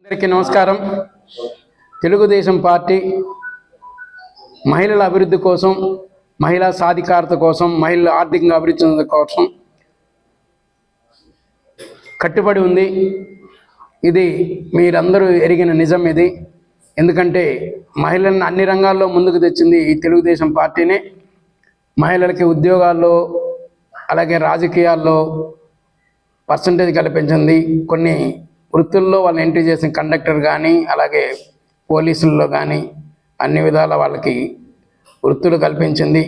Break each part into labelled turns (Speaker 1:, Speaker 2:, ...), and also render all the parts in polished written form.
Speaker 1: అందరికీ నమస్కారం. తెలుగుదేశం పార్టీ మహిళల అభివృద్ధి కోసం, మహిళా సాధికారత కోసం, మహిళల ఆర్థికంగా అభివృద్ధి కోసం కట్టుబడి ఉంది. ఇది మీరందరూ ఎరిగిన నిజం. ఇది ఎందుకంటే మహిళలను అన్ని రంగాల్లో ముందుకు తెచ్చింది ఈ తెలుగుదేశం పార్టీనే. మహిళలకి ఉద్యోగాల్లో అలాగే రాజకీయాల్లో పర్సంటేజ్ కల్పించింది. కొన్ని వృత్తుల్లో వాళ్ళని ఎంట్రీ చేసిన కండక్టర్ కానీ, అలాగే పోలీసుల్లో కానీ అన్ని విధాల వాళ్ళకి వృత్తులు కల్పించింది,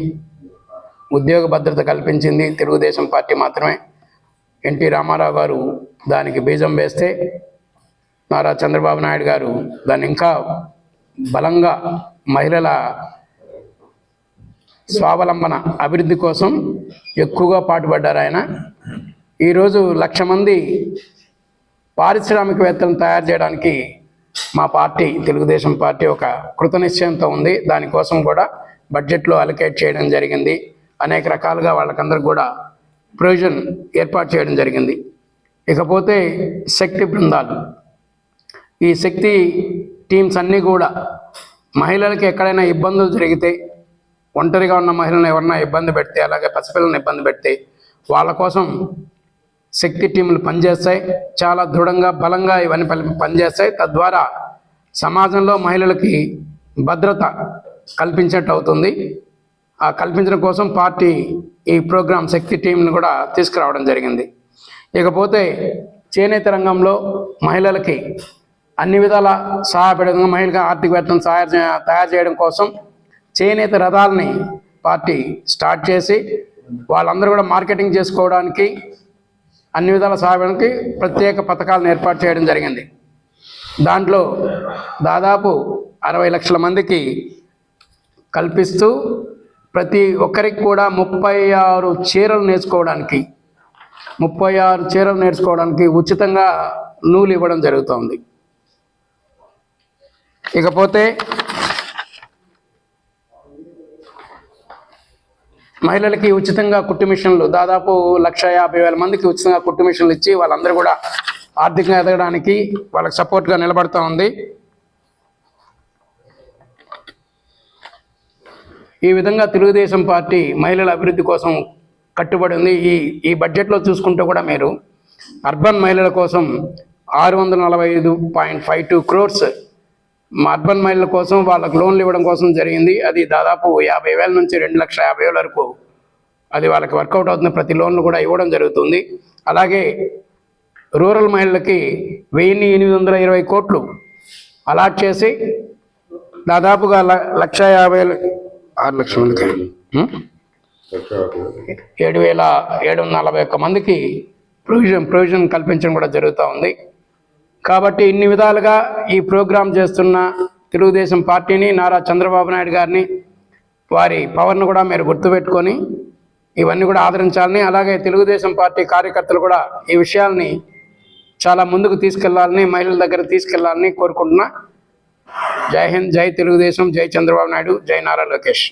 Speaker 1: ఉద్యోగ భద్రత కల్పించింది తెలుగుదేశం పార్టీ మాత్రమే. ఎన్టీ రామారావు గారు దానికి బీజం వేస్తే నారా చంద్రబాబు నాయుడు గారు దాన్ని ఇంకా బలంగా మహిళల స్వావలంబన అభివృద్ధి కోసం ఎక్కువగా పాటుపడ్డారు ఆయన. ఈరోజు 1,00,000 మంది పారిశ్రామికవేత్తలను తయారు చేయడానికి మా పార్టీ తెలుగుదేశం పార్టీ ఒక కృతనిశ్చయంతో ఉంది. దానికోసం కూడా బడ్జెట్లో అలొకేట్ చేయడం జరిగింది. అనేక రకాలుగా వాళ్ళకందరికి కూడా ప్రొవిజన్ ఏర్పాటు చేయడం జరిగింది. ఇకపోతే శక్తి బృందాలు, ఈ శక్తి టీమ్స్ అన్నీ కూడా మహిళలకి ఎక్కడైనా ఇబ్బందులు జరిగితే, ఒంటరిగా ఉన్న మహిళలను ఎవరన్నా ఇబ్బంది పెడితే, అలాగే పసిపిల్లలను ఇబ్బంది పెడితే వాళ్ళ కోసం శక్తి టీములు పనిచేస్తాయి. చాలా దృఢంగా బలంగా ఇవన్నీ పనిచేస్తాయి. తద్వారా సమాజంలో మహిళలకి భద్రత కల్పించినట్టు అవుతుంది. ఆ కల్పించడం కోసం పార్టీ ఈ ప్రోగ్రాం శక్తి టీంని కూడా తీసుకురావడం జరిగింది. ఇకపోతే చేనేత రంగంలో మహిళలకి అన్ని విధాల సహాయపడే మహిళలకు ఆర్థికవేత్తలను తయారు చేయడం కోసం చేనేత రథాలని పార్టీ స్టార్ట్ చేసి వాళ్ళందరూ కూడా మార్కెటింగ్ చేసుకోవడానికి, అన్ని విధాల సహాయానికి ప్రత్యేక పథకాలను ఏర్పాటు చేయడం జరిగింది. దాంట్లో దాదాపు 60 లక్షల మందికి కల్పిస్తూ ప్రతి ఒక్కరికి కూడా 36 చీరలు నేర్చుకోవడానికి ఉచితంగా నూలు ఇవ్వడం జరుగుతుంది. ఇకపోతే మహిళలకి ఉచితంగా కుట్టు మిషన్లు దాదాపు 1,50,000 మందికి ఉచితంగా కుట్టు మిషన్లు ఇచ్చి వాళ్ళందరూ కూడా ఆర్థికంగా ఎదగడానికి వాళ్ళకి సపోర్ట్గా నిలబడుతూ ఉంది. ఈ విధంగా తెలుగుదేశం పార్టీ మహిళల అభివృద్ధి కోసం కట్టుబడి ఉంది. ఈ బడ్జెట్లో చూసుకుంటే కూడా మీరు అర్బన్ మహిళల కోసం 645.52 crores అర్బన్ మహిళల కోసం వాళ్ళకు లోన్లు ఇవ్వడం కోసం జరిగింది. అది దాదాపు 50,000 నుంచి 2,50,000 వరకు అది వాళ్ళకి వర్కౌట్ అవుతుంది. ప్రతి లోన్లు కూడా ఇవ్వడం జరుగుతుంది. అలాగే రూరల్ మహిళలకి 1,820 కోట్లు అలాట్ చేసి దాదాపుగా 6 లక్షల మందికి 7,741 మందికి ప్రొవిజన్ కల్పించడం కూడా జరుగుతూ ఉంది. కాబట్టి ఇన్ని విధాలుగా ఈ ప్రోగ్రాం చేస్తున్న తెలుగుదేశం పార్టీని, నారా చంద్రబాబు నాయుడు గారిని, వారి పవర్ను కూడా మీరు గుర్తుపెట్టుకొని ఇవన్నీ కూడా ఆదరించాలని, అలాగే తెలుగుదేశం పార్టీ కార్యకర్తలు కూడా ఈ విషయాల్ని చాలా ముందుకు తీసుకెళ్లాలని, మహిళల దగ్గర తీసుకెళ్లాలని కోరుకుంటున్నా. జై హింద్, జై తెలుగుదేశం, జై చంద్రబాబు నాయుడు, జై నారా లోకేష్.